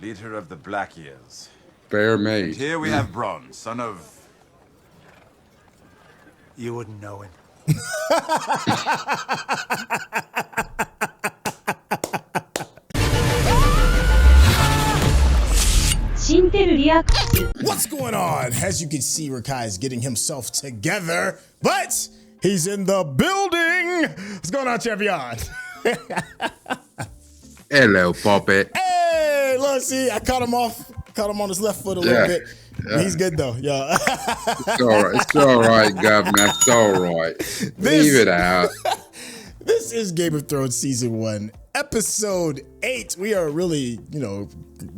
leader of the Black Ears. Fair And made. here we have Bronn, son of... You wouldn't know him. What's going on? As you can see, Rekkai is getting himself together, but he's in the building. What's going on, champion? Hello, puppet. Hey, look, see, I caught him on his left foot a little bit. Yeah. He's good though, yeah. It's all right. It's all right, Governor. It's all right. Leave it out. This is Game of Thrones Season 1, Episode 8. We are really,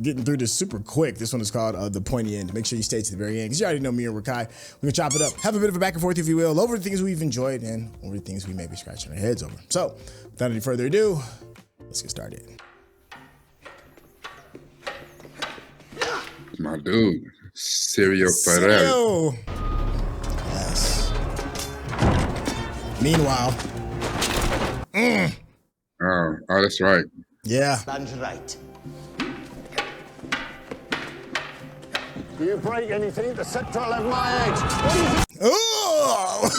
getting through this super quick. This one is called The Pointy End. Make sure you stay to the very end because you already know me and Rekkai. We're going to chop it up, have a bit of a back and forth, if you will, over the things we've enjoyed and over the things we may be scratching our heads over. So, without any further ado, let's get started. My dude, Sirio Ferrer. Yes. Meanwhile. Oh, that's right. Yeah. That's right. Do you break anything? The scepter will have my edge. Oh!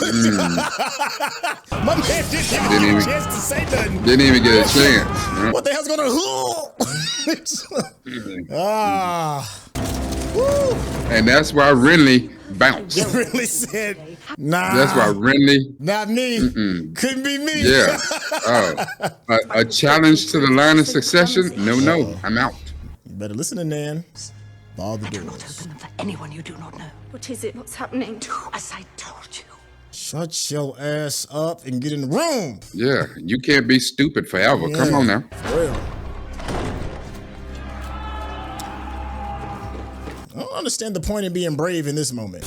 My man didn't even get a chance to say nothing. Didn't even get a chance. Huh? What the hell's gonna Ah. Woo. And that's why Renly bounced. You really said, nah. That's why Renly. Not me. Couldn't be me. Yeah. A challenge to the line of succession? No, I'm out. You better listen to Nan. All the Do not doors. open them for anyone you do not know. What is it? What's happening? Do as I told you. Shut your ass up and get in the room. Yeah, you can't be stupid forever. Yeah. Come on now. For real. I don't understand the point of being brave in this moment.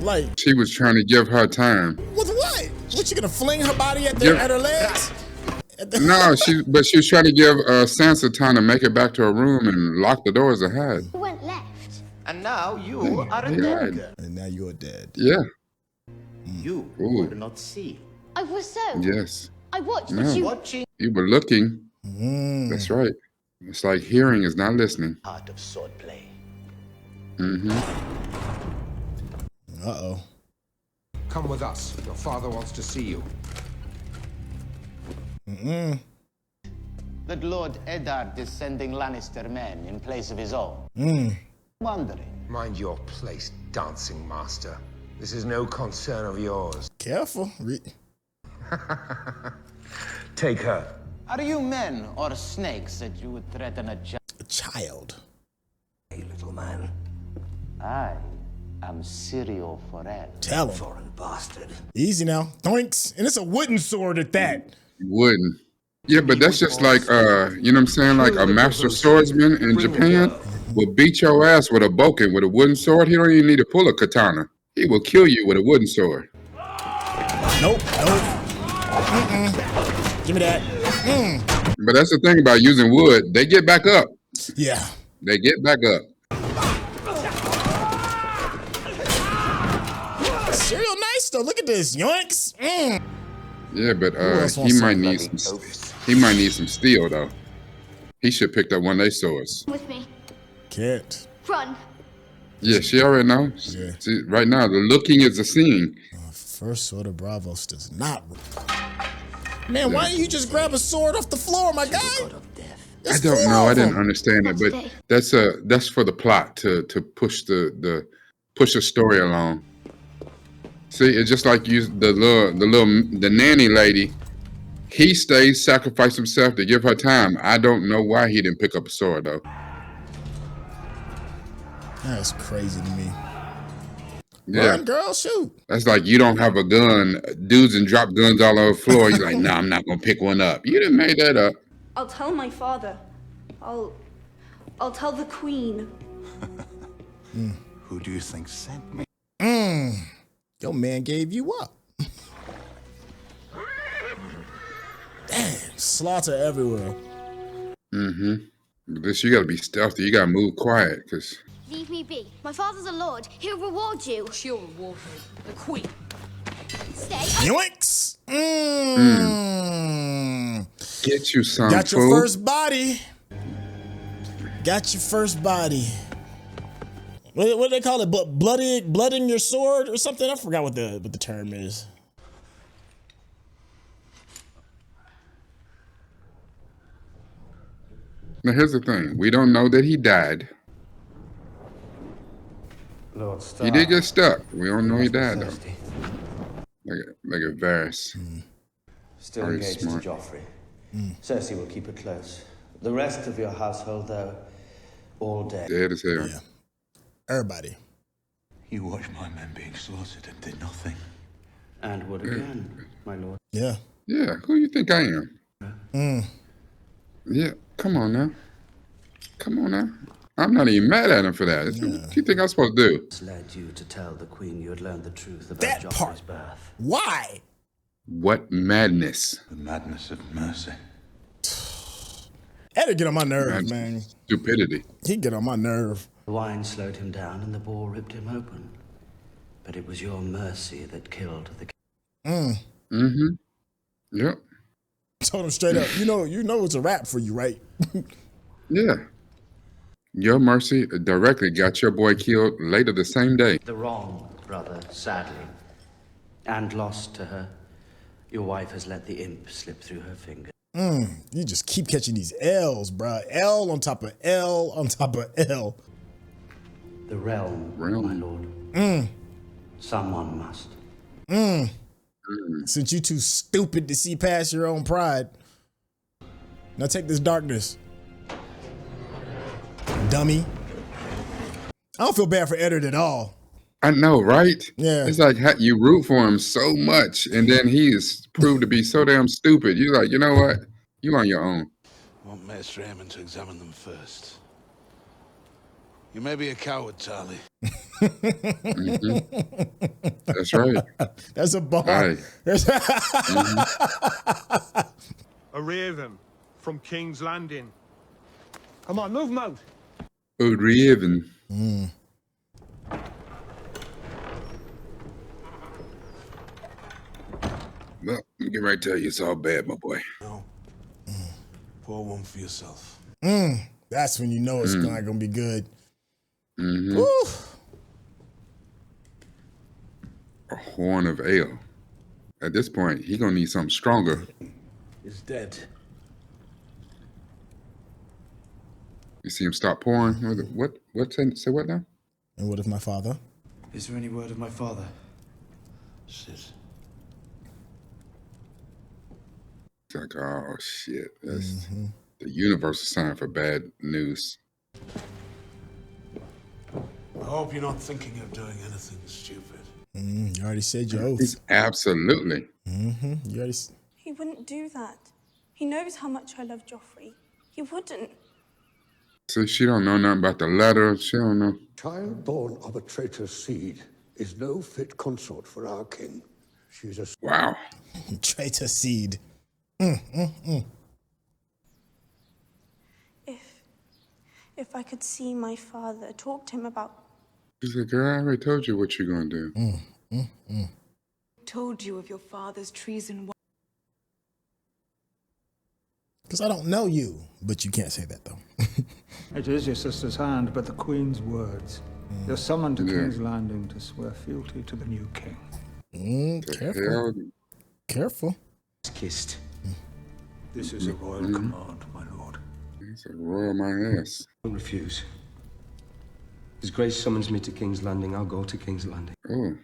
Like, She was trying to give her time. with what? What, you gonna fling her body at Yeah. her legs? No, she was trying to give Sansa time to make it back to her room and lock the doors and hide. You went left. And now you are a Yeah. dead girl. And now you're dead. Yeah. You Ooh. would not see. I was so. Yes. I watched, No. but you. Watching You were looking. That's right. It's like hearing is not listening. part of swordplay. Uh-oh. Come with us. Your father wants to see you. That Lord Eddard is sending Lannister men in place of his own. Wondering. Mind your place, dancing master. This is no concern of yours. Careful. Take her. Are you men or snakes that you would threaten a A child. Hey, little man. I am Syrio Ferrer. Tell him. Foreign bastard. Easy now. Doinks. And it's a wooden sword at that. You wouldn't. Yeah, but that's just like, you know what I'm saying? Like a master swordsman in Japan will beat your ass with a bokken, with a wooden sword. He don't even need to pull a katana. He will kill you with a wooden sword. Nope. Give me that. But that's the thing about using wood. They get back up. Yeah. They get back up. Cereal nice though. Look at this. Yoinks. Yeah, but else he wants might some need some steel though. He should pick up one of their swords. With me. Can't. Run. Yeah, she already knows. Yeah. See, right now, the looking is the seeing. First sword of Bravos does not. Man, why didn't you just grab a sword off the floor, my guy? I don't know. I didn't understand it, but that's for the plot to push the story along. See, it's just like the nanny lady. He stays, sacrificed himself to give her time. I don't know why he didn't pick up a sword though. That's crazy to me. Yeah, Run, girl, shoot. that's like you don't have a gun. Dudes and drop guns all over the floor. You're like, nah, I'm not gonna pick one up. You didn't make that up. I'll tell my father. I'll tell the queen. Who do you think sent me? Your man gave you up. Damn, slaughter everywhere. But this, you gotta be stealthy. You gotta move quiet, cause Leave me be. My father's a lord. He'll reward you. She'll reward me. The queen. Stay. Yoinks. get you some Got your food. first body. Got your first body. What do they call it? Blooding your sword or something? I forgot what the term is. Now here's the thing: we don't know that he died. Lord Stark. He did get stuck. We don't know he died though. Like a Varys. Still Very engaged smart. to Joffrey. Cersei will keep it close. The rest of your household, though, all dead. Dead as hell. Yeah. Everybody. You watched my men being slaughtered and did nothing. And would again, my lord. Yeah. Yeah, who you think I am? Yeah, come on now. Come on now. I'm not even mad at him for that. What do you think I'm supposed to do? This led you to tell the queen you had learned the truth about That Joffrey's part. birth. Why? What madness. The madness of mercy. That'd get on my nerves, man. Stupidity. He'd get on my nerve. The wine slowed him down and the boar ripped him open. But it was your mercy that killed the king. Yep. Told him straight up, you know it's a wrap for you, right? Yeah. Your mercy directly got your boy killed later the same day. The wrong, brother, sadly. And lost to her. Your wife has let the imp slip through her fingers. You just keep catching these L's, bruh. L on top of L on top of L. The realm, my lord. Someone must. Since you too stupid to see past your own pride. Now take this darkness. Dummy. I don't feel bad for Eddard at all. I know, right? Yeah. It's like you root for him so much, and then he is proved to be so damn stupid. You're like, you know what? You on your own. I want Maester Aemon to examine them first. You may be a coward, Charlie. That's right. That's a bar. Right. A raven from King's Landing. Come on, move him out. Raven. Well, let me get right to you. It's all bad, my boy. No. Pour one for yourself. That's when you know it's not gonna be good. Woo. A horn of ale. At this point, he gonna need something stronger. He's dead. You see him stop pouring? What? Say what now? And what if my father? Is there any word of my father? Sit. It's like, oh shit. That's the universal sign for bad news. I hope you're not thinking of doing anything stupid. You already said your oath. It's absolutely. You already. He wouldn't do that. He knows how much I love Joffrey. He wouldn't. So she don't know nothing about the letter. She don't know. Child born of a traitor's seed is no fit consort for our king. She's a Wow. Traitor seed. If I could see my father, talk to him about. She's like, girl, I already told you what you're gonna do. Told you of your father's treason. Because I don't know you, but you can't say that though. It is your sister's hand, but the Queen's words. You're summoned to King's Landing to swear fealty to the new king. Careful. Careful. Kissed. This is a royal command, my lord. It's like royal my ass. Don't refuse. His Grace summons me to King's Landing. I'll go to King's Landing. Oh.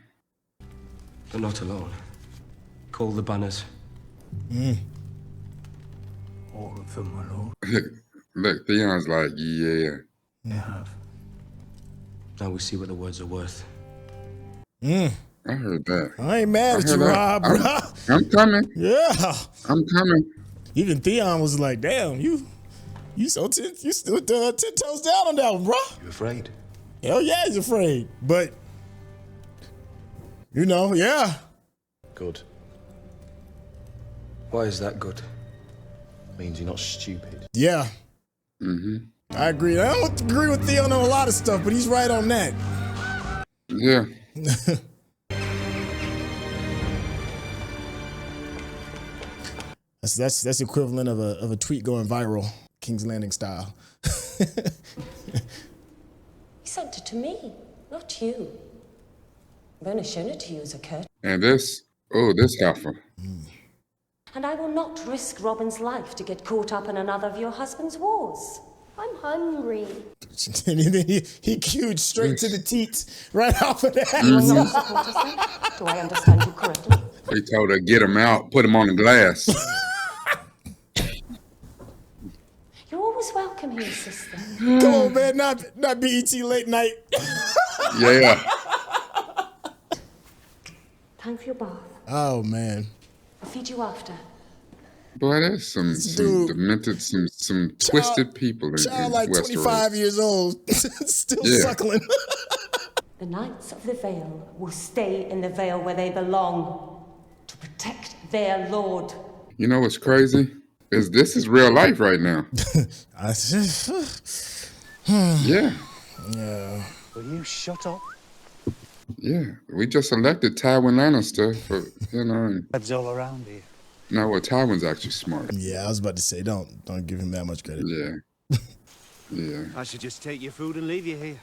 But not alone. Call the banners. All of them, my lord. Look, Theon's like, yeah. They have. Now we see what the words are worth. I heard that. I ain't mad at you, Rob, bro. I'm coming. Yeah. I'm coming. Even Theon was like, damn, you still 10 toes down on that one, bro. You afraid? Hell yeah, he's afraid. But, yeah. Good. Why is that good? Means you're not stupid. Yeah. I agree. I don't agree with Theon on a lot of stuff, but he's right on that. Yeah. That's equivalent of a tweet going viral, King's Landing style. He sent it to me, not you. I've only shown it to you as a courtesy. And this, oh, this heifer. And I will not risk Robin's life to get caught up in another of your husband's wars. I'm hungry. And then he cued straight to the teats right off of that. You will not support us then? Do I understand you correctly? They told her, get him out, put him on the glass. You're always welcome here, sister. Come on, man, not BET late night. Yeah. Time for your bath. Oh, man. I'll feed you after. Boy, there's some demented, some twisted people in Child like Westeros. 25 years old, still suckling. The Knights of the Vale will stay in the Vale where they belong to protect their lord. You know what's crazy? Is this is real life right now. Yeah. Yeah. Will you shut up? Yeah. We just elected Tywin Lannister for, you know. And, Heads all around here. no, well, Tywin's actually smart. Yeah, I was about to say, don't give him that much credit. Yeah. Yeah. I should just take your food and leave you here.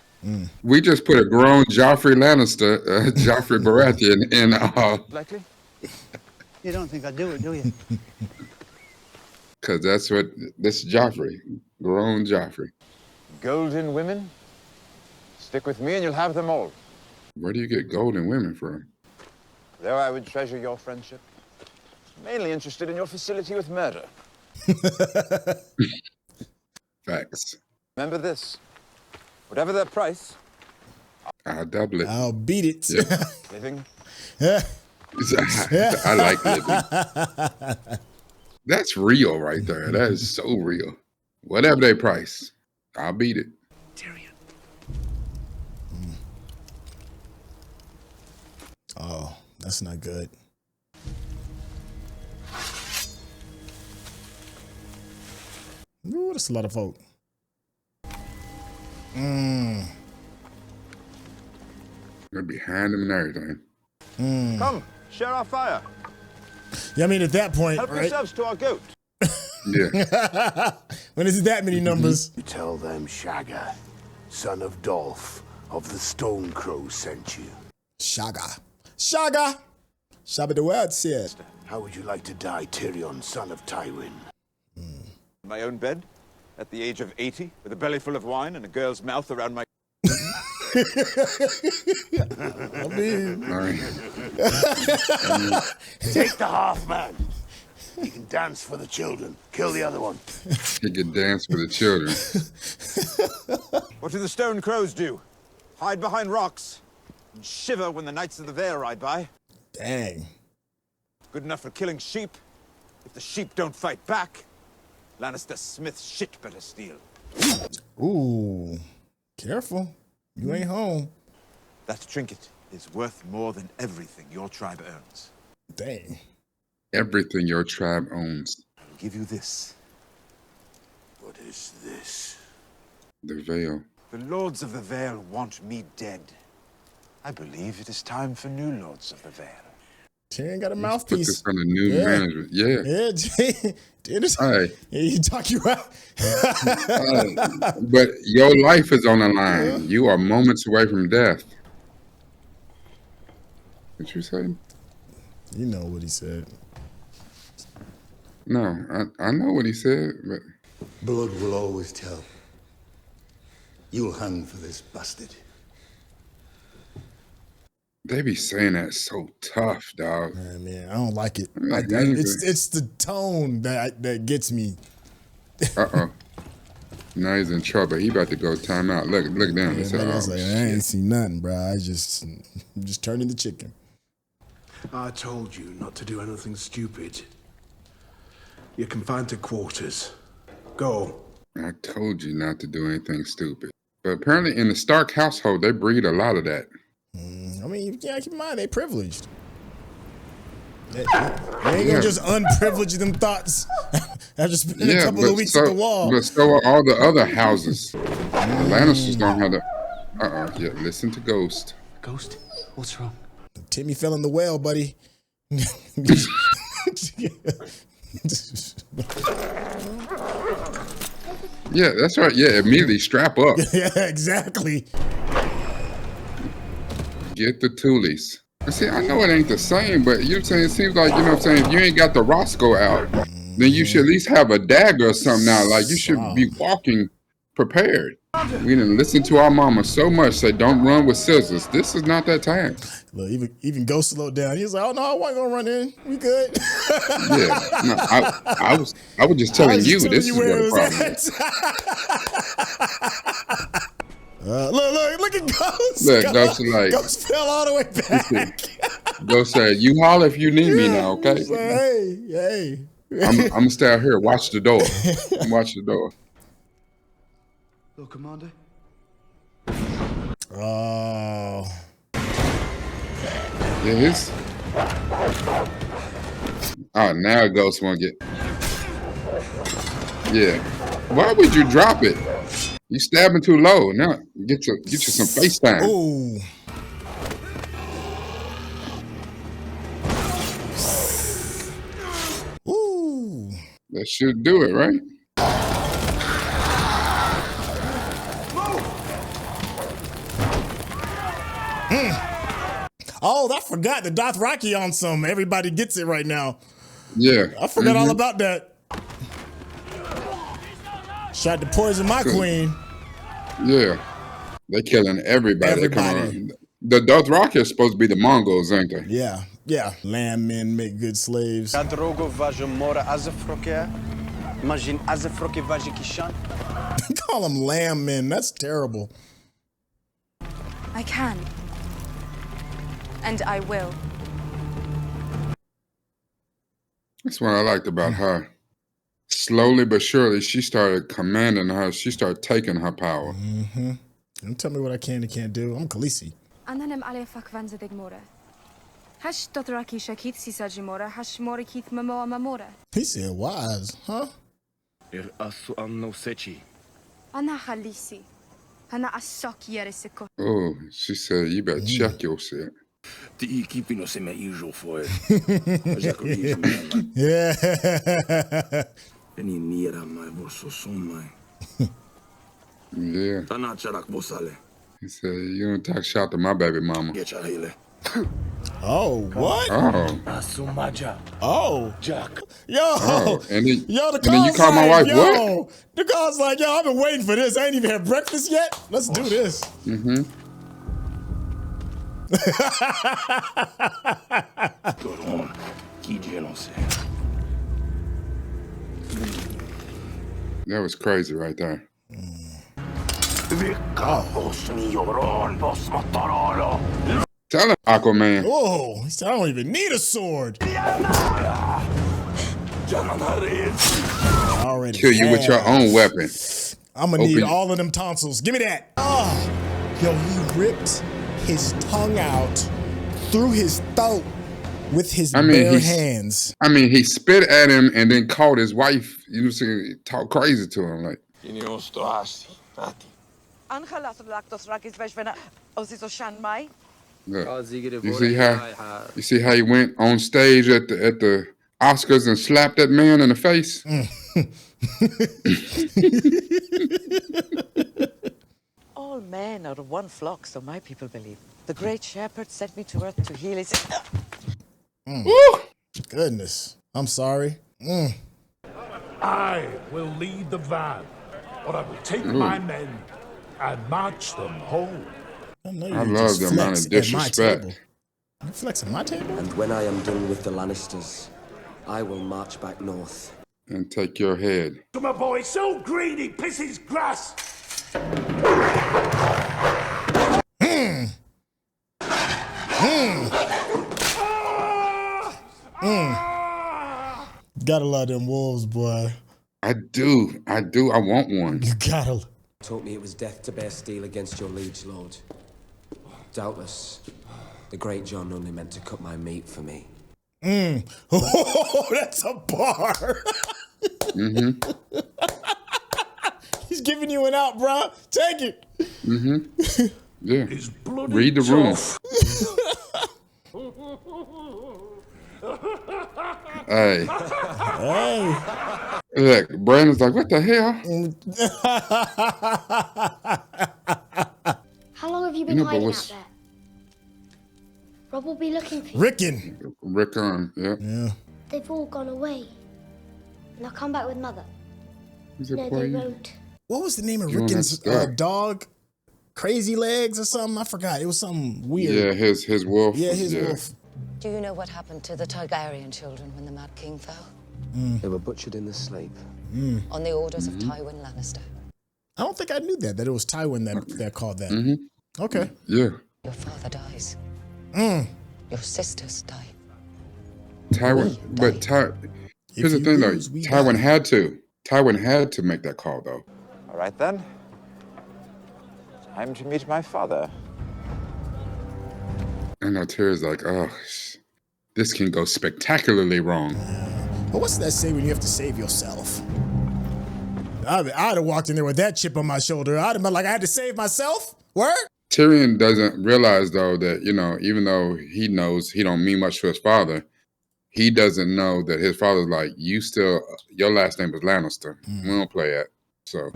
We just put a grown Joffrey Lannister, Joffrey Baratheon in. Likely? You don't think I'd do it, do you? Because that's what, this Joffrey, grown Joffrey. Golden women? Stick with me and you'll have them all. Where do you get golden women from? Though I would treasure your friendship, mainly interested in your facility with murder. Facts. Remember this. Whatever their price, I'll double it. I'll beat it. Yeah. living. I like living. That's real right there. That is so real. Whatever they price, I'll beat it. Oh, that's not good. Ooh, that's a lot of folk. They're behind them and everything. Come, share our fire. Yeah, I mean, at that point, Help right? yourselves to our goat. Yeah. When is it that many numbers? You tell them Shagga, son of Dolph, of the Stone Crow, sent you. Shagga. Shagga! Shabba the word said. How would you like to die, Tyrion, son of Tywin? My own bed, at the age of 80, with a belly full of wine and a girl's mouth around my... I mean... Take the half man. He can dance for the children. Kill the other one. He can dance for the children. What do the Stone Crows do? Hide behind rocks and shiver when the Knights of the Vale ride by. Dang. Good enough for killing sheep. If the sheep don't fight back, Lannister Smith's shit better steal. Ooh. Careful. You ain't home. That trinket is worth more than everything your tribe owns. Dang. Everything your tribe owns. I'll give you this. What is this? The veil. The Lords of the Vale want me dead. I believe it is time for new Lords of the Vale. Tyrion got a Put mouthpiece. this under new management. Yeah. Yeah, Dennis. Hey. He talk you out. But your life is on the line. You are moments away from death. What you say? You know what he said. No, I know what he said, but... Blood will always tell. You'll hang for this bastard. They be saying that so tough, dog. Man, I don't like it. Like, It's the tone that gets me. Uh-oh. Now he's in trouble. He about to go time out. Look down. Yeah, I was like, I ain't seen nothing, bro. I'm just turning the chicken. I told you not to do anything stupid. You're confined to quarters. Go. I told you not to do anything stupid. But apparently in the Stark household, they breed a lot of that. I mean, yeah, keep in mind, they privileged. They ain't gonna just unprivilege them thoughts after spending a couple of weeks at the wall. But so are all the other houses. The Lannisters don't have the... yeah, listen to Ghost. Ghost? What's wrong? Timmy fell in the well, buddy. Yeah, that's right. Yeah, immediately strap up. Yeah, exactly. Get the toolies. See, I know it ain't the same, but you know what I'm saying? It seems like, you know what I'm saying, if you ain't got the Roscoe out, then you should at least have a dagger or something now. Like, you should be walking prepared. We didn't listen to our mama so much, say, don't run with scissors. This is not that time. Look, even Ghost slowed down. He was like, oh, no, I wasn't going to run in. We good. Yeah. No, I was just telling you this is what the problem is. Look at Ghost. Look, Ghost is like, Ghost fell all the way back. Ghost said, you holler if you need me now, okay? Like, hey. I'm gonna stay out here, watch the door. Watch the door. Hello, Commander. Oh. Yeah, his. Oh, now Ghost won't get. Yeah. Why would you drop it? You stabbing too low. Now get you some face time. Ooh. Ooh. That should do it, right? Oh, I forgot the Dothraki on some. Everybody gets it right now. Yeah. I forgot all about that. Tried to poison my queen. Yeah. They killing everybody. Come on. The Dothraki are supposed to be the Mongols, ain't they? Yeah. Land men make good slaves. Call them lamb men. That's terrible. I can. And I will. That's what I liked about her. Slowly but surely, she started commanding her. She started taking her power. Mm-hmm. Don't tell me what I can and can't do. I'm Khaleesi. Annanem ale fakwanze degmore. Hash Dothraki shakit sisajimora, hash morikith mamoa mamora. He said wise, huh? Asu amno sechi. Anna Khaleesi. Anna asok yeresiko. Oh, she said, you better check yourself. The keeping us in my usual for it. Yeah. Any near my voice son my. Yeah. Tanacharak bosale. He said, you don't talk shot to my baby mama. Oh, what? Oh. Asumaja. Oh. Jack. Yo. Oh, and then the you call my wife yo, what? The call's like, yo, I've been waiting for this. I ain't even had breakfast yet. Let's do this. Mm-hmm. That was crazy right there. Tell him, Aquaman. Oh, he said, I don't even need a sword. Already kill you with your own weapon. I'm gonna need all of them tonsils. Give me that. Oh, yo, he ripped his tongue out through his throat with his bare hands. I mean, he spit at him and then called his wife, you know what I'm saying, talk crazy to him. Like, look, you see how he went on stage at the Oscars and slapped that man in the face? All men are one flock, so my people believe. The great shepherd sent me to earth to heal his... Goodness. I'm sorry. I will lead the van, but I will take my men and march them home. I love the amount of disrespect. You flex at my table? And when I am done with the Lannisters, I will march back north. And take your head. My boy so green he pisses grass. Gotta love them wolves, boy. I do. I want one. You gotta. Told me it was death to bear steel against your liege lord. Doubtless, the great Jon only meant to cut my meat for me. Oh, that's a bar. Mm-hmm. He's giving you an out, bro. Take it. Mm-hmm. Yeah. Read the room. Hey. Like Brandon's like, what the hell? How long have you been hiding out there? Robb will be looking for you. Rickon, yeah. They've all gone away. And they'll come back with Mother. No, they won't. What was the name of Jon Rickon's Stark. dog? Crazy Legs or something? I forgot. It was something weird. Yeah, his wolf. Yeah, his wolf. Do you know what happened to the Targaryen children when the Mad King fell? They were butchered in the sleep. On the orders of Tywin Lannister. I don't think I knew that it was Tywin that called that. Okay. Yeah. Your father dies. Your sisters die. Tywin, but here's the thing though. Tywin had to. Tywin had to make that call though. All right then. Time to meet my father. I know Tyrion's like, oh, this can go spectacularly wrong. But what's that say when you have to save yourself? I'd have walked in there with that chip on my shoulder. I'd have been like, I had to save myself? Word? Tyrion doesn't realize though that, you know, even though he knows he don't mean much to his father, he doesn't know that his father's like, your last name is Lannister. We don't play that. So.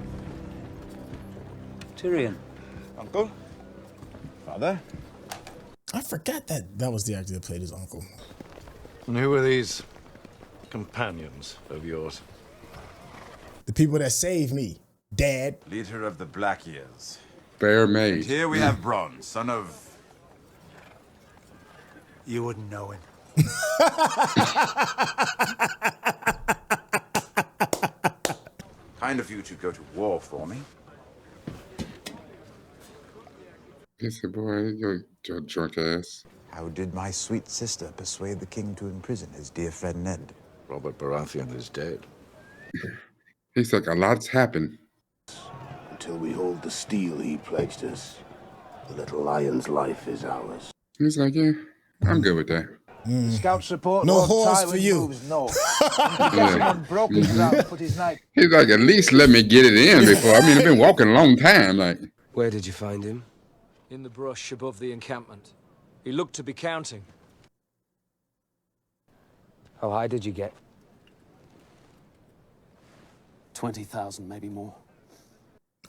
Tyrion. Uncle? Father? I forgot that was the actor that played his uncle. And who are these companions of yours? The people that saved me. Dad. Leader of the Black Ears. Fair maid. And here we have Bronn, son of... You wouldn't know him. Kind of you to go to war for me. He said, boy, your drunk ass. How did my sweet sister persuade the king to imprison his dear friend Ned? Robert Baratheon is dead. He's like, a lot's happened. Until we hold the steel he pledged us, the little lion's life is ours. He's like, yeah, I'm good with that. Scout support. No Lord horse Tywin for you. moves north. Someone broke his ground, put his knight. He's like, at least let me get it in before. I mean, I've been walking a long time. Like, Where did you find him? In the brush above the encampment. He looked to be counting. How high did you get? 20,000, maybe more.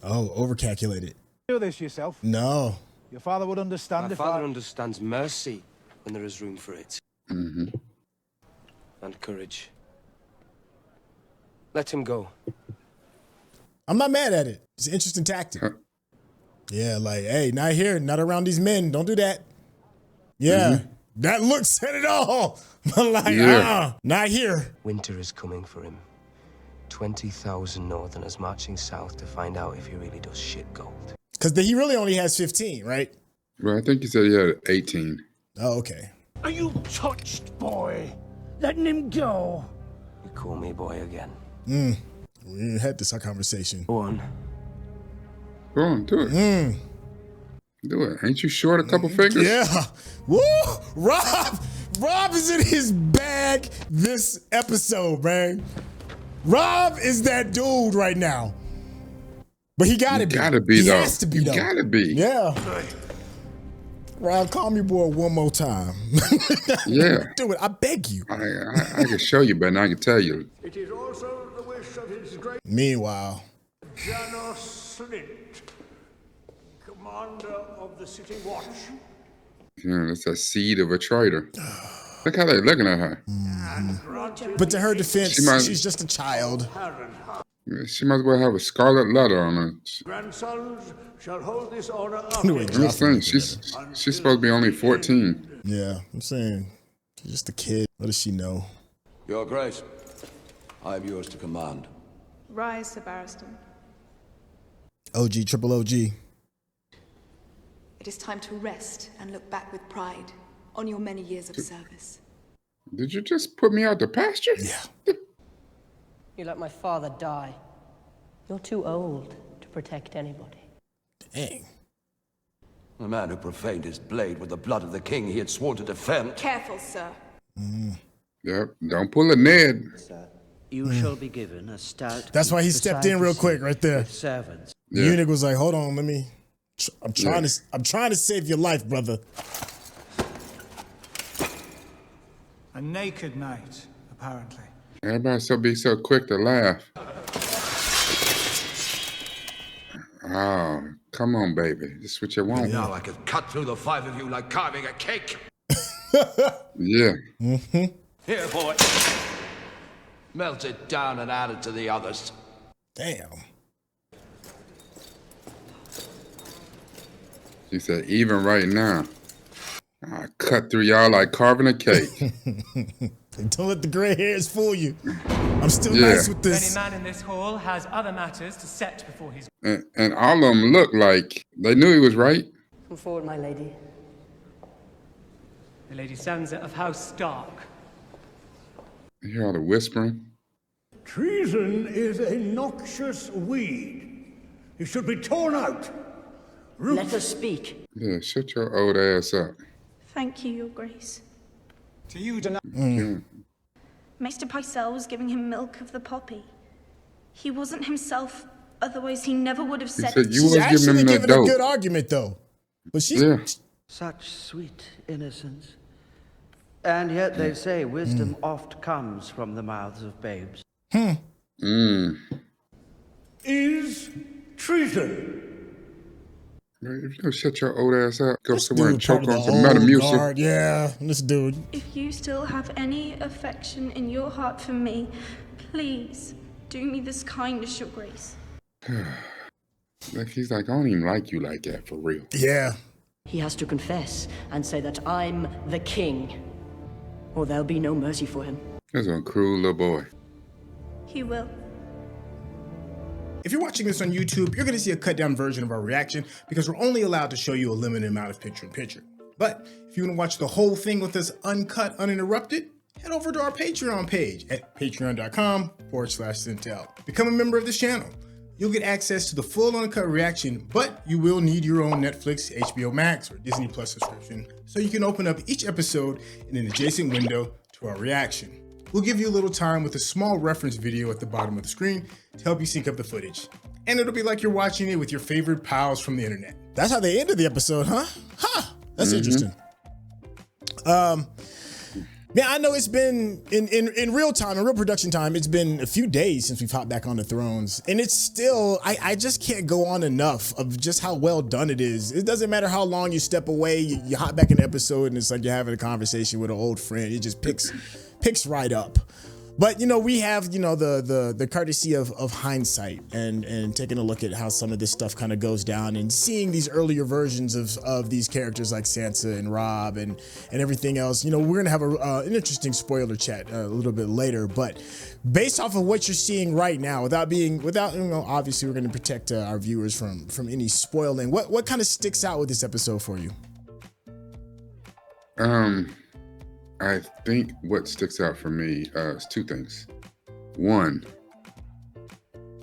Oh, overcalculated. Do this yourself. No. Your father would understand My if father I... understands mercy when there is room for it. And courage. Let him go. I'm not mad at it. It's an interesting tactic. Yeah, like, hey, not here, not around these men. Don't do that. Yeah, that look said it all. I'm like, not here. Winter is coming for him. 20,000 Northerners marching south to find out if he really does shit gold. Because he really only has 15, right? well, I think he said he had 18. Oh, okay. Are you touched, boy? Letting him go? You call me boy again. We had this conversation. Go on. Go on, do it. Do it. Ain't you short a couple fingers? Yeah. Woo! Robb is in his bag this episode, man. Robb is that dude right now. But he gotta be. Gotta be, he though. has to be, He though. gotta be. Yeah. Robb, call me boy one more time. Yeah. Do it. I beg you. I can show you, but I can tell you. It is also the wish of his great Meanwhile. Janos Slint, commander of the City Watch. Yeah, that's a seed of a traitor. Look how they're looking at her. But to her defense, she's just a child. She might as well have a scarlet letter on her. Grandsons shall hold this honor up. I'm just saying, she's supposed to be only 14. Yeah, I'm saying, she's just a kid. What does she know? Your Grace, I am yours to command. Rise, Sir Barristan. OG, triple OG. It is time to rest and look back with pride on your many years of service. Did you just put me out the pasture? Yeah. You let my father die. You're too old to protect anybody. Dang. The man who profaned his blade with the blood of the king he had sworn to defend. Careful, sir. Yep, don't pull a Ned. You shall be given a stout. That's why he stepped in real quick right there. Servants. The eunuch was like, hold on, I'm trying to save your life, brother. A naked knight, apparently. Everybody be so quick to laugh. Oh, come on, baby. This is what you want. Now I could cut through the 5 of you like carving a cake. Yeah. Here, boy. Melt it down and add it to the others. Damn. She said, even right now, I cut through y'all like carving a cake. Don't let the gray hairs fool you. I'm still nice with this. Any man in this hall has other matters to set before his... And all of them looked like they knew he was right. Come forward, my lady. The Lady Sansa of House Stark. You hear all the whispering? Treason is a noxious weed. It should be torn out. Let us speak. Yeah, shut your old ass up. Thank you, Your Grace. To you, Maester Pycelle was giving him milk of the poppy. He wasn't himself, otherwise he never would have said... She's actually giving a good argument, though. But she's... Such sweet innocence. And yet they say wisdom oft comes from the mouths of babes. Is treason. If you don't shut your old ass up, go This somewhere and dude choke part on of some the old Metamucil. guard. Yeah, this dude. If you still have any affection in your heart for me, please do me this kindness, Your Grace. Like he's like, I don't even like you like that for real. Yeah. He has to confess and say that I'm the king, or there'll be no mercy for him. That's a cruel little boy. He will. If you're watching this on YouTube, you're going to see a cut down version of our reaction because we're only allowed to show you a limited amount of picture-in-picture. But if you want to watch the whole thing with us uncut, uninterrupted, head over to our Patreon page at patreon.com/Syntell. Become a member of this channel. You'll get access to the full uncut reaction, but you will need your own Netflix, HBO Max, or Disney Plus subscription so you can open up each episode in an adjacent window to our reaction. We'll give you a little time with a small reference video at the bottom of the screen to help you sync up the footage. And it'll be like you're watching it with your favorite pals from the internet. That's how they ended the episode, huh? That's interesting. Yeah, I know it's been in real time, in real production time, it's been a few days since we've hopped back on the Thrones. And it's still, I just can't go on enough of just how well done it is. It doesn't matter how long you step away, you hop back in the episode and it's like you're having a conversation with an old friend. It just picks right up. But, you know, we have, you know, the courtesy of hindsight and taking a look at how some of this stuff kind of goes down and seeing these earlier versions of these characters like Sansa and Robb and everything else. You know, we're going to have an interesting spoiler chat a little bit later. But based off of what you're seeing right now, without, you know, obviously we're going to protect our viewers from any spoiling. What kind of sticks out with this episode for you? I think what sticks out for me is two things. One,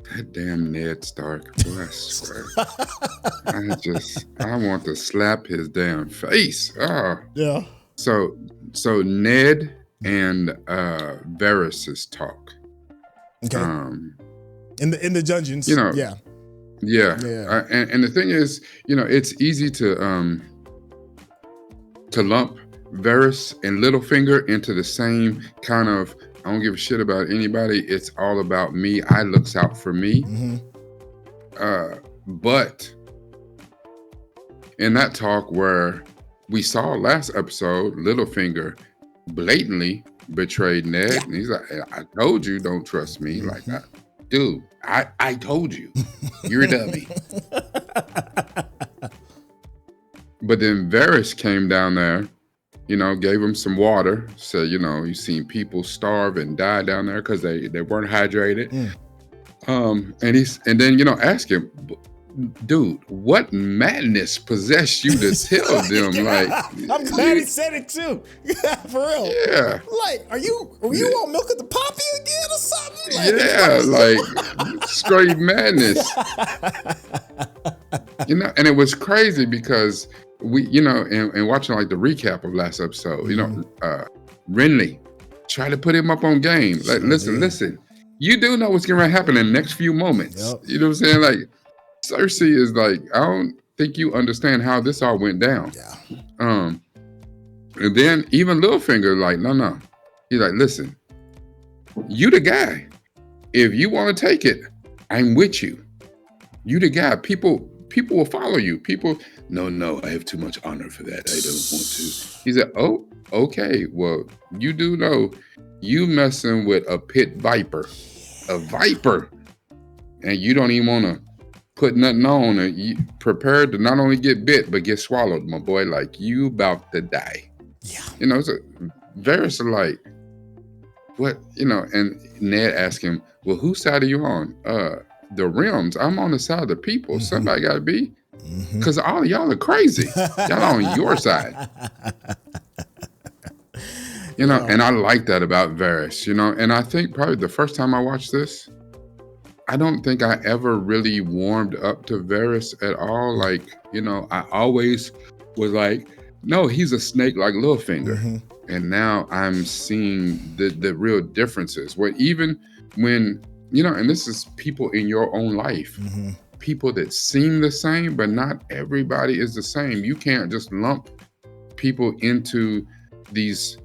that damn Ned Stark. Boy, I swear. I want to slap his damn face. Oh. Yeah. So Ned and Varys' talk. Okay. In the dungeons. You know. Yeah. Yeah. And the thing is, you know, it's easy to lump Varys and Littlefinger into the same kind of, I don't give a shit about anybody. It's all about me. I looks out for me. But in that talk where we saw last episode, Littlefinger blatantly betrayed Ned. And he's like, I told you don't trust me. Like, dude, I told you. You're a dummy. But then Varys came down there, you know, gave him some water. Said, you know, you've seen people starve and die down there because they weren't hydrated. And then, you know, ask him, dude, what madness possessed you to tell them? Like, I'm glad he said it too. For real. Yeah. Like, are you on milk of the poppy again or something? Like, straight madness. You know, and it was crazy because we, you know, and watching like the recap of last episode, you know, Renly tried to put him up on game. Like, listen, you do know what's going to happen in the next few moments. You know what I'm saying? Like, Cersei is like, I don't think you understand how this all went down. And then even Littlefinger, like, no. He's like, listen, you the guy. If you want to take it, I'm with you. You the guy. People will follow you. People, no, I have too much honor for that. I don't want to. He said, oh, okay. Well, you do know you messing with a pit viper. A viper. And you don't even want to put nothing on. And you prepared to not only get bit, but get swallowed, my boy. Like, you about to die. Yeah. You know, it's very like, what, you know, and Ned asked him, well, whose side are you on? The realms. I'm on the side of the people. Somebody got to be. Because all of y'all are crazy. Y'all on your side. You know, and I like that about Varys, you know, and I think probably the first time I watched this, I don't think I ever really warmed up to Varys at all. Like, you know, I always was like, no, he's a snake like Littlefinger. And now I'm seeing the real differences. Where even when, you know, and this is people in your own life, people that seem the same, but not everybody is the same. You can't just lump people into these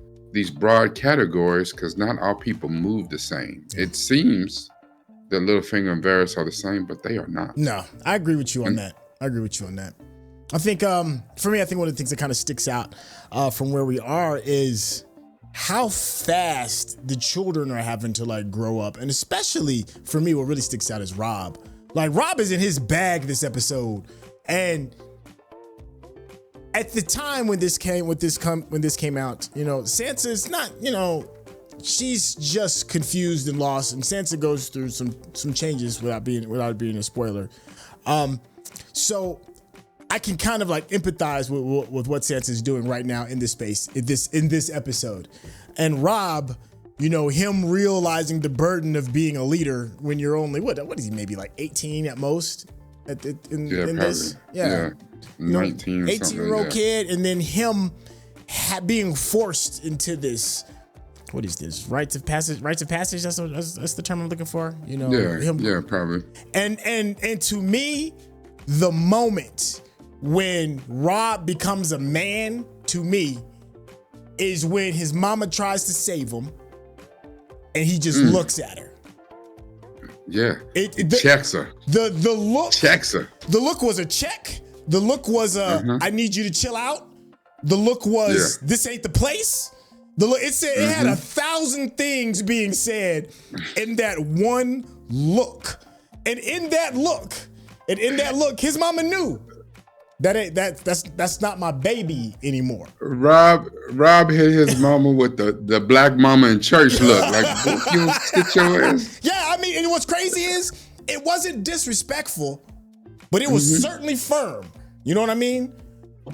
broad categories because not all people move the same. It seems that Littlefinger and Varys are the same, but they are not. No, I agree with you on that. I think, for me, I think one of the things that kind of sticks out from where we are is how fast the children are having to like grow up. And especially for me, what really sticks out is Robb. Like, Robb is in his bag this episode. And at the time when this came out, you know, Sansa's not, you know, she's just confused and lost, and Sansa goes through some changes without being a spoiler. So I can kind of like empathize with what Sansa's doing right now in this space, in this episode. And Robb, you know, him realizing the burden of being a leader when you're only what is he, maybe like 18 at most in this? Yeah. 19 18-year-old kid, and then him being forced into this, what is this, rites of passage? That's the term I'm looking for. You know, yeah, probably. And to me, the moment when Robb becomes a man, to me, is when his mama tries to save him, and he just looks at her. Yeah, checks her. The look checks her. The look was a check. The look was I need you to chill out. The look was this ain't the place. The look, it said it had 1,000 things being said in that one look. And in that look, his mama knew that's not my baby anymore. Robb hit his mama with the black mama in church look. Like, you sit your ass. Yeah, I mean, and what's crazy is it wasn't disrespectful, but it was certainly firm. You know what I mean?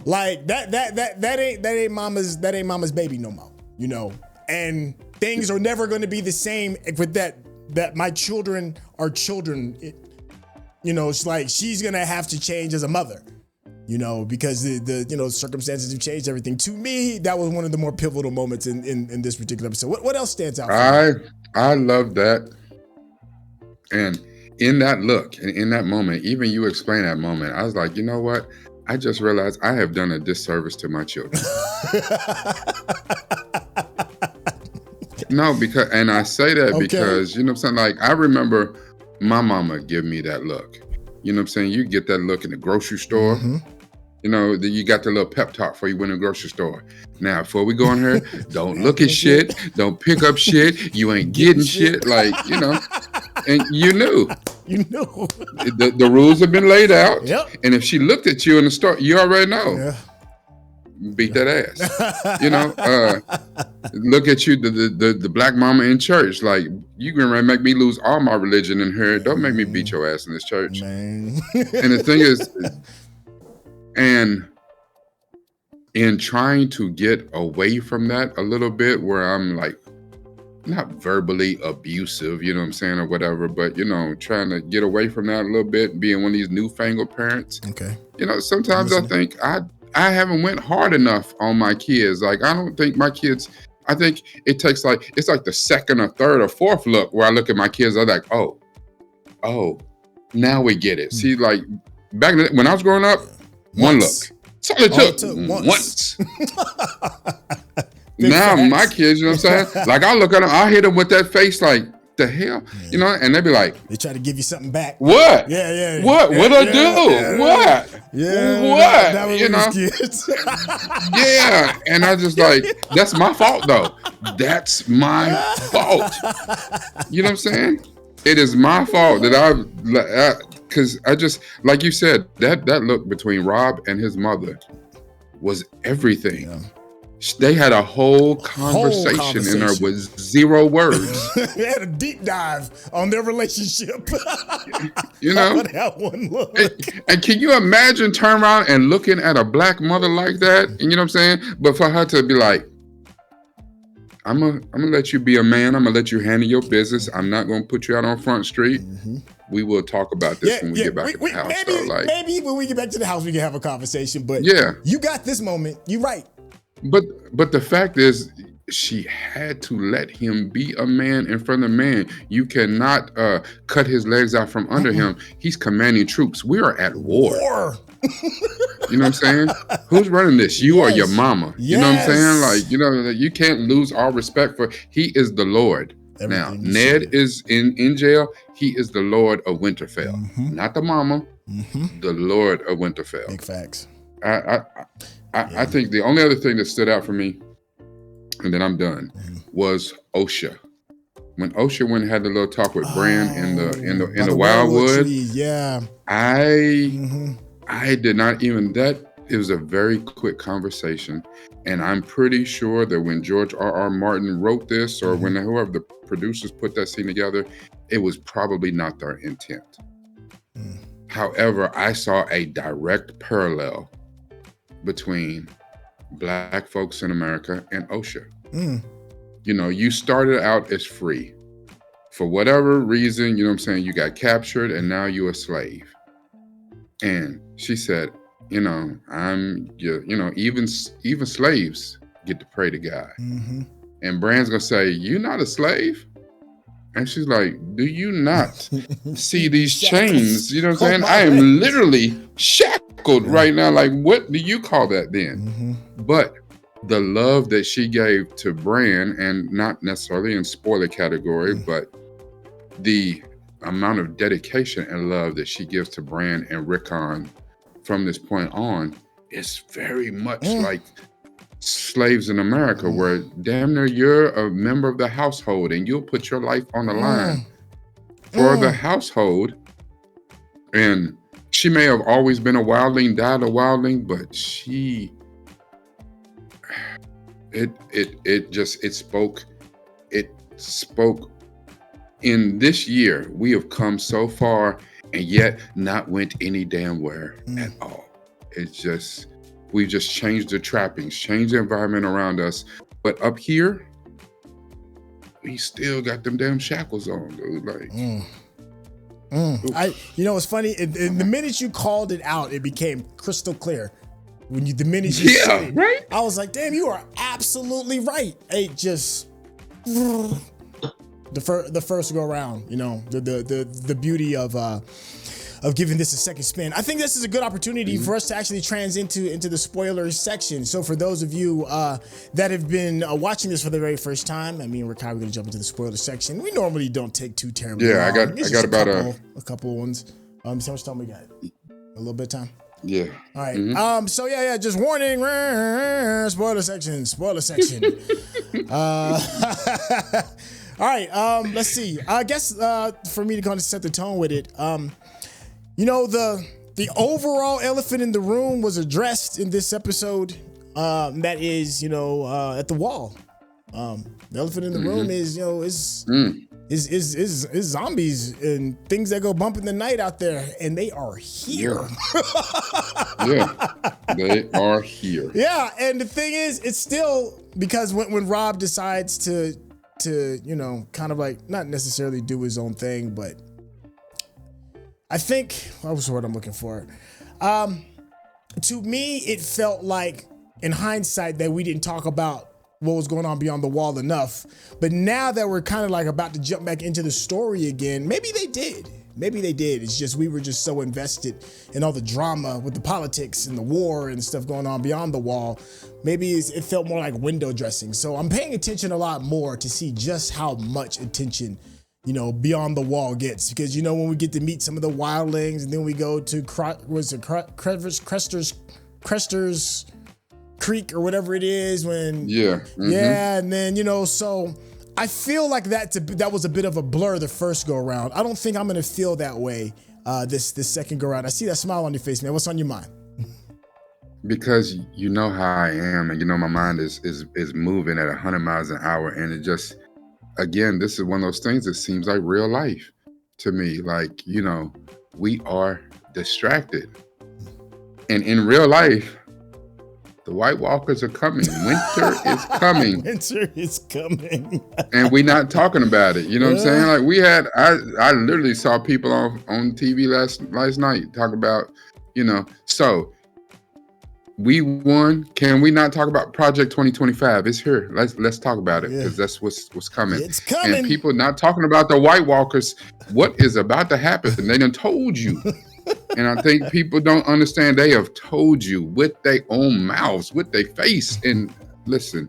Like that ain't mama's baby no more. You know, and things are never going to be the same with that my children are children. You know, it's like she's gonna have to change as a mother. You know, because the you know, circumstances have changed everything. To me, that was one of the more pivotal moments in this particular episode. What else stands out? I love that, and in that look and in that moment, even you explain that moment, I was like, you know what? I just realized I have done a disservice to my children. No, because, and I say that because, you know what I'm saying? Like, I remember my mama give me that look. You know what I'm saying? You get that look in the grocery store. You know, you got the little pep talk before you went to the grocery store. Now, before we go in here, don't look at shit. Don't pick up shit. You ain't getting shit. Like, you know, and you knew. You knew. The rules have been laid out. Yep. And if she looked at you in the store, you already know. Yeah. Beat that ass. You know, look at you, the black mama in church. Like, you gonna make me lose all my religion in here. Don't make me beat your ass in this church. Man. And the thing is, and in trying to get away from that a little bit, where I'm like, not verbally abusive, you know what I'm saying, or whatever, but, you know, trying to get away from that a little bit, being one of these newfangled parents. Okay. You know, sometimes I think I haven't went hard enough on my kids. Like, I don't think my kids, I think it takes like, it's like the second or third or fourth look where I look at my kids, I'm like, oh, now we get it. See, like, back when I was growing up, one look. That's all it took. Once. now my kids, you know what I'm saying? Like I look at them, I hit them with that face like, the hell? Yeah. You know, and they be like, they try to give you something back. What? Yeah. What? What I do? What? Yeah. What? That was you know? Kids. Yeah. And I just like, that's my fault though. That's my fault. You know what I'm saying? It is my fault that because I just, like you said, that look between Robb and his mother was everything. Yeah. They had a whole conversation in there with 0 words. They had a deep dive on their relationship. You know? That one look. And can you imagine turning around and looking at a black mother like that? And you know what I'm saying? But for her to be like, I'm gonna let you be a man. I'm gonna let you handle your business. I'm not gonna put you out on Front Street. Mm-hmm. We will talk about this when we get back to the house. Maybe when we get back to the house, we can have a conversation. But yeah, you got this moment. You're right. But the fact is, she had to let him be a man in front of man. You cannot cut his legs out from under him. He's commanding troops. We are at war. You know what I'm saying? Who's running this? You or your mama? You know what I'm saying? Like, you know, you can't lose all respect for. He is the Lord. Now, Ned is in jail. He is the Lord of Winterfell, not the mama. The Lord of Winterfell. Big facts. I think the only other thing that stood out for me, and then I'm done, was Osha. When Osha went and had the little talk with Bran in the Wildwood, yeah, I did not even that. It was a very quick conversation, and I'm pretty sure that when George R.R. Martin wrote this, or when whoever the producers put that scene together, it was probably not their intent. However, I saw a direct parallel between Black folks in America and Osha. You know, you started out as free. For whatever reason, you know what I'm saying, you got captured and now you're a slave. And she said, you know, even slaves get to pray to God. And Bran's gonna say, you not a slave? And she's like, do you not see these chains? You know what I'm saying? I am literally shackled right now. Like, what do you call that then? But the love that she gave to Bran, and not necessarily in spoiler category, but the amount of dedication and love that she gives to Bran and Rickon from this point on is very much like slaves in America, where damn near you're a member of the household and you'll put your life on the line for the household. And she may have always been a wildling, died a wildling, but it spoke. In this year, we have come so far and yet not went any damn where at all. It's just, we've just changed the trappings, changed the environment around us. But up here, we still got them damn shackles on, dude. Like, you know, it's funny. The minute you called it out, it became crystal clear. When the minute you said it, right? I was like, damn, you are absolutely right. It just the first go around, you know, the beauty of giving this a second spin. I think this is a good opportunity for us to actually trans into the spoilers section. So for those of you that have been watching this for the very first time, I mean, we're kind of going to jump into the spoiler section. We normally don't take too terribly long. I got about a couple ones. So how much time we got? A little bit of time. Yeah. All right. So yeah. Just warning. Spoiler section. All right. Let's see. I guess for me to kind of set the tone with it. You know, the overall elephant in the room was addressed in this episode. That is, you know, at the wall. The elephant in the room is, you know, is zombies and things that go bump in the night out there, and they are here. Yeah, they are here. Yeah, and the thing is, it's still because when Robb decides to you know, kind of like not necessarily do his own thing, but I think what was the word I'm looking for? To me, it felt like in hindsight that we didn't talk about what was going on beyond the wall enough. But now that we're kind of like about to jump back into the story again, maybe they did. Maybe they did. It's just we were just so invested in all the drama with the politics and the war and stuff going on beyond the wall. Maybe it felt more like window dressing. So I'm paying attention a lot more to see just how much attention, you know, beyond the wall gets. Because, you know, when we get to meet some of the wildlings and then we go to Crester's Creek or whatever it is when and then, you know, so I feel like that was a bit of a blur the first go around. I don't think I'm gonna feel that way this second go around. I see that smile on your face, man. What's on your mind? Because you know how I am, and you know my mind is moving at 100 miles an hour, and it just, again, this is one of those things that seems like real life to me. Like, you know, we are distracted, and in real life, the White Walkers are coming. Winter is coming. Winter is coming. And we're not talking about it. You know what I'm saying? Like I literally saw people on TV last night talk about, you know, so we won. Can we not talk about Project 2025? It's here. Let's talk about it, because that's what's coming. It's coming. And people not talking about the White Walkers. What is about to happen? They done told you. And I think people don't understand. They have told you with their own mouths, with their face. And listen,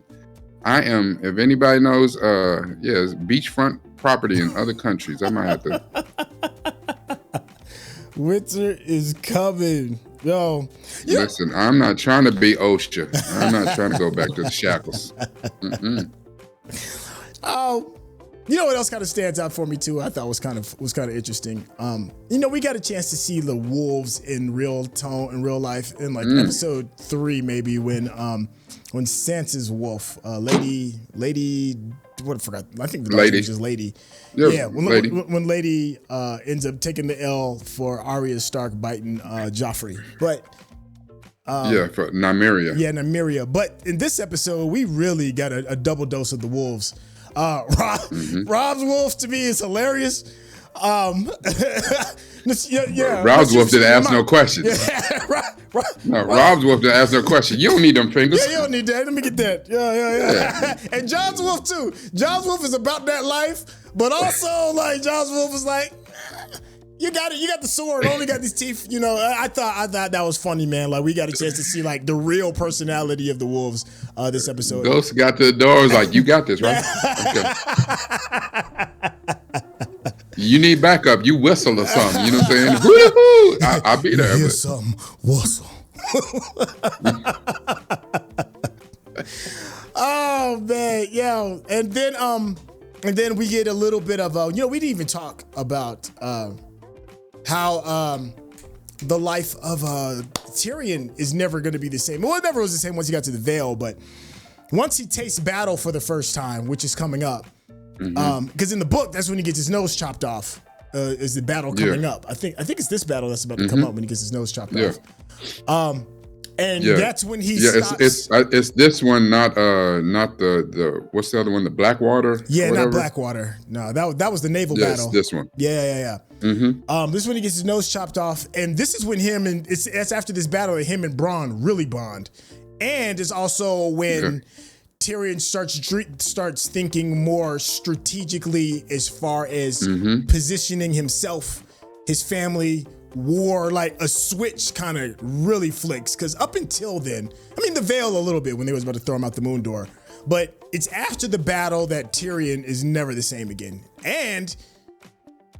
I am, if anybody knows, it's beachfront property in other countries. I might have to. Winter is coming. Yo. Listen, I'm not trying to be OSHA. I'm not trying to go back to the shackles. Oh. You know what else kind of stands out for me too? I thought was kind of interesting. You know, we got a chance to see the wolves in real life in like episode 3, maybe when Sansa's wolf, Lady, what I forgot. I think the lady was just Lady. Yeah, when Lady ends up taking the L for Arya Stark biting Joffrey, but. For Nymeria. Yeah, Nymeria. But in this episode, we really got a double dose of the wolves. Robb's wolf to me is hilarious. Robb's wolf didn't ask no questions. Robb's wolf didn't ask no question. You don't need them fingers. Yeah, you don't need that. Let me get that. Yeah. And Jon's wolf too. Jon's wolf is about that life, but also like Jon's wolf is like, you got it. You got the sword. Only got these teeth. You know, I thought that was funny, man. Like we got a chance to see like the real personality of the wolves this episode. Ghost got to the door. Was like, you got this, right? Okay. You need backup. You whistle or something. You know what I'm saying? Woo-hoo! I'll be there. Hear some whistle. Oh man, yo, and then we get a little bit of we didn't even talk about how the life of Tyrion is never going to be the same. Well, it never was the same once he got to the Vale, but once he tastes battle for the first time, which is coming up, because in the book that's when he gets his nose chopped off. Is the battle coming up? I think it's this battle that's about to come up when he gets his nose chopped off. And that's when he stops. It's this one, not the what's the other one? The Blackwater. Yeah, not Blackwater. No, that was the naval battle. This one. Yeah. This is when he gets his nose chopped off, and this is when it's after this battle that him and Bronn really bond, and it's also when Tyrion starts thinking more strategically as far as positioning himself, his family. War, like a switch kind of really flicks, because up until then, I mean the Vale a little bit when they was about to throw him out the moon door, but it's after the battle that Tyrion is never the same again, and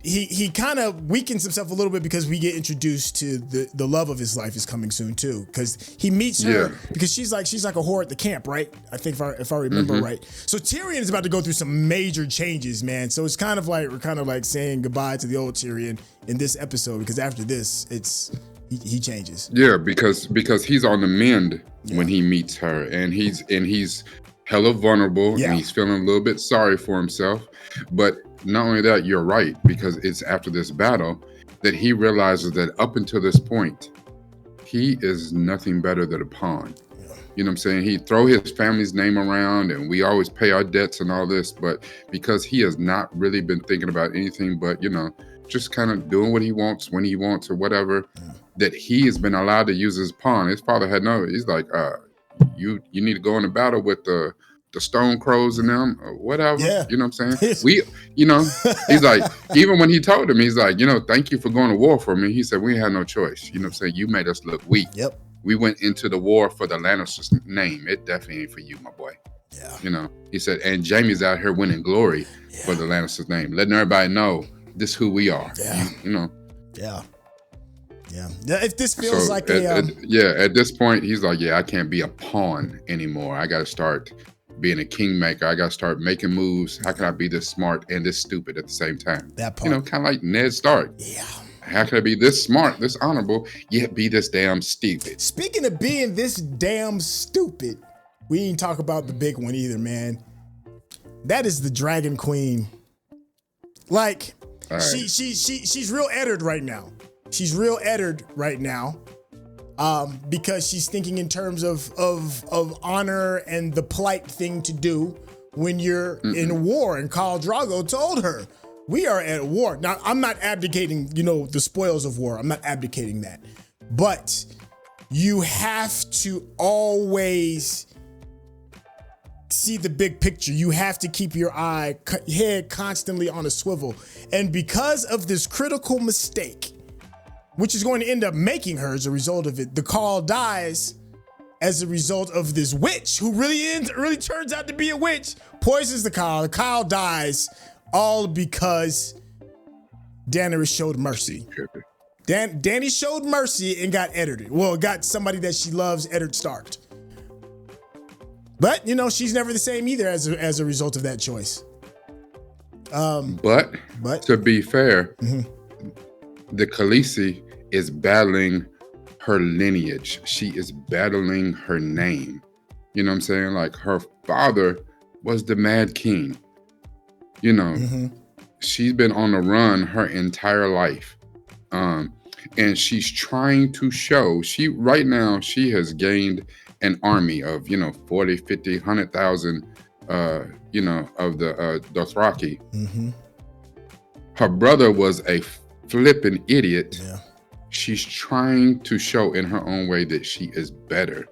he kind of weakens himself a little bit because we get introduced to the love of his life is coming soon too, because he meets her because she's like a whore at the camp, right? I think if I remember right. So Tyrion is about to go through some major changes, man. So it's kind of like we're kind of like saying goodbye to the old Tyrion in this episode, because after this he changes. Yeah, because he's on the mend when he meets her, and he's hella vulnerable and he's feeling a little bit sorry for himself, but not only that, you're right, because it's after this battle that he realizes that up until this point, he is nothing better than a pawn. You know what I'm saying? He throw his family's name around and we always pay our debts and all this, but because he has not really been thinking about anything but, you know, just kind of doing what he wants when he wants or whatever, that he has been allowed to use his pawn. His father had he's like, you need to go into battle with the the Stone Crows and them or whatever. Yeah. You know what I'm saying? He's like, even when he told him, he's like, thank you for going to war for me. He said, we had no choice. You know what I'm saying? You made us look weak. Yep. We went into the war for the Lannisters' name. It definitely ain't for you, my boy. Yeah. He said, and Jaime's out here winning glory for the Lannisters' name, letting everybody know this who we are. Yeah. Yeah. Yeah. If this feels So like at this point, he's like, I can't be a pawn anymore. I got to start being a kingmaker. I got to start making moves. How can I be this smart and this stupid at the same time? That part. Kind of like Ned Stark. Yeah. How can I be this smart, this honorable, yet be this damn stupid? Speaking of being this damn stupid, we ain't talk about the big one either, man. That is the Dragon Queen. Like, she's real Eddard right now. She's real Eddard right now. Because she's thinking in terms of honor and the polite thing to do when you're in war. And Khal Drogo told her, we are at war. Now, I'm not abdicating, the spoils of war. I'm not abdicating that. But you have to always see the big picture. You have to keep your head constantly on a swivel. And because of this critical mistake, which is going to end up making her as a result of it, the Khal dies as a result of this witch who really turns out to be a witch, poisons the Khal. The Khal dies all because Daenerys showed mercy. Dany showed mercy and got Eddard. Well, got somebody that she loves, Eddard Stark. But, she's never the same either as a result of that choice. But to be fair, the Khaleesi is battling her lineage. She is battling her name. You know what I'm saying? Like, her father was the Mad King. She's been on the run her entire life. And she's trying to show, right now she has gained an army of, 40, 50, 100,000, of the Dothraki. Her brother was a flippin' idiot. Yeah. She's trying to show in her own way that she is better.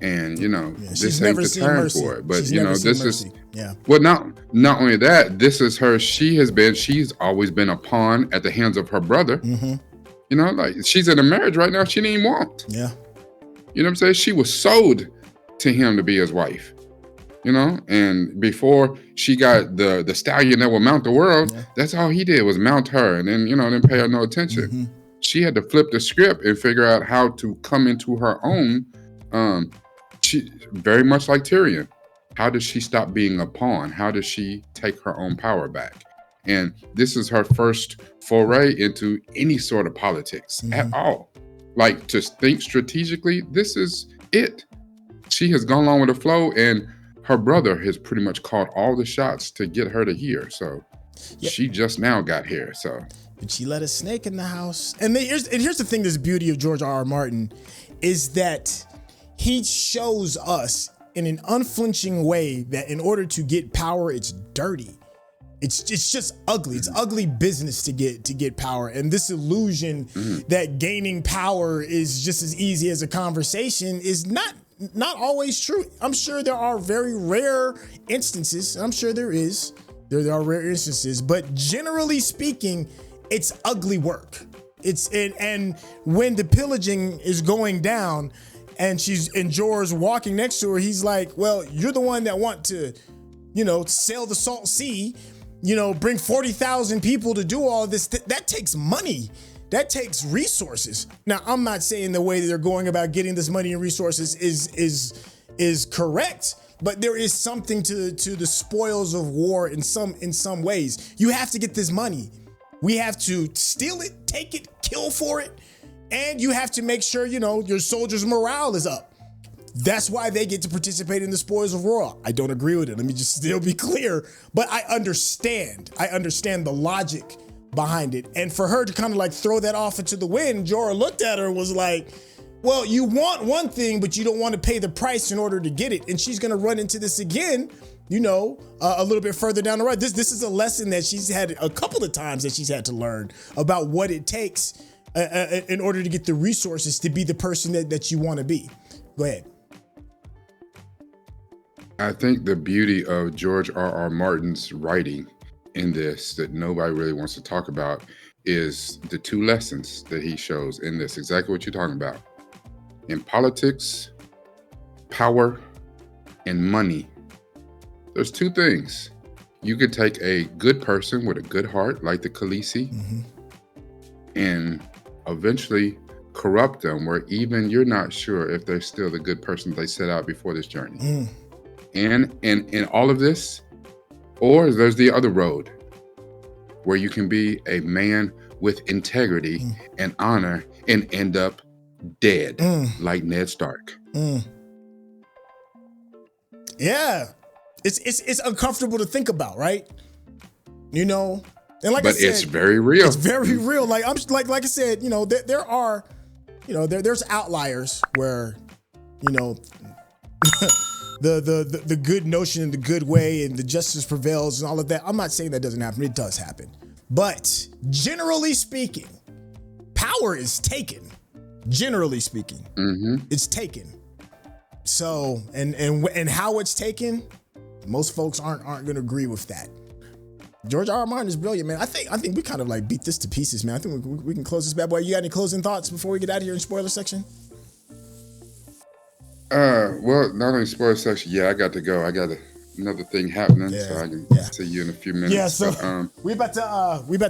And, this ain't the time for it. But, this is, well, not only that, this is her, she's always been a pawn at the hands of her brother. Like, she's in a marriage right now she didn't even want. Yeah. You know what I'm saying? She was sold to him to be his wife. And before she got the stallion that will mount the world, that's all he did was mount her and then, didn't pay her no attention. She had to flip the script and figure out how to come into her own. She very much like Tyrion. How does she stop being a pawn? How does she take her own power back? And this is her first foray into any sort of politics at all. Like, to think strategically, this is it. She has gone along with the flow, and her brother has pretty much called all the shots to get her to here. So she just now got here. So, but she let a snake in the house. And here's the thing: this beauty of George R.R. Martin is that he shows us in an unflinching way that in order to get power, it's dirty. It's just ugly. It's ugly business to get power. And this illusion that gaining power is just as easy as a conversation is not always true. I'm sure there are very rare instances. I'm sure there is. There are rare instances, but generally speaking, it's ugly work. And when the pillaging is going down and Jorah's walking next to her, he's like, well, you're the one that want to, sail the salt sea, bring 40,000 people to do all this. That takes money. That takes resources. Now, I'm not saying the way that they're going about getting this money and resources is correct, but there is something to the spoils of war in some ways. You have to get this money. We have to steal it, take it, kill for it, and you have to make sure, your soldiers' morale is up. That's why they get to participate in the spoils of war. I don't agree with it. Let me just still be clear, but I understand the logic behind it. And for her to kind of like throw that off into the wind, Jorah looked at her and was like, well, you want one thing, but you don't want to pay the price in order to get it. And she's going to run into this again, a little bit further down the road. This is a lesson that she's had a couple of times that she's had to learn about what it takes in order to get the resources to be the person that you want to be. Go ahead. I think the beauty of George R.R. Martin's writing in this that nobody really wants to talk about is the two lessons that he shows in this. Exactly what you're talking about. In politics, power, and money, there's two things. You could take a good person with a good heart, like the Khaleesi, and eventually corrupt them where even you're not sure if they're still the good person they set out before this journey. And in all of this, or there's the other road where you can be a man with integrity and honor and end up dead like Ned Stark. Yeah. It's uncomfortable to think about, right? You know, and like but I said, it's very real. It's very real. Like I'm like I said, you know, there are, you know, there's outliers where, you know, the good notion and the good way and the justice prevails and all of that. I'm not saying that doesn't happen. It does happen. But generally speaking, power is taken. Generally speaking, it's taken. So and how it's taken, most folks aren't going to agree with that. George R.R. Martin is brilliant, man. I think we kind of like beat this to pieces, man. I think we can close this bad boy. You got any closing thoughts before we get out of here in spoiler section? Well, not only spoiler section. Yeah, I got to go. I got another thing happening, so I can see you in a few minutes. Yeah, so but, we about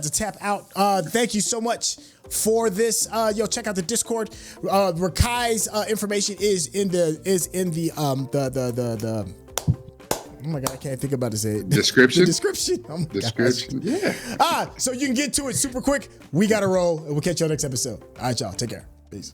to tap out. Thank you so much for this. Yo, check out the Discord. Rekkai's information is in the oh my God, I can't think about to say it. Description? The description. Oh my description. Gosh. Yeah. So you can get to it super quick. We got to roll, and we'll catch you on next episode. All right, y'all. Take care. Peace.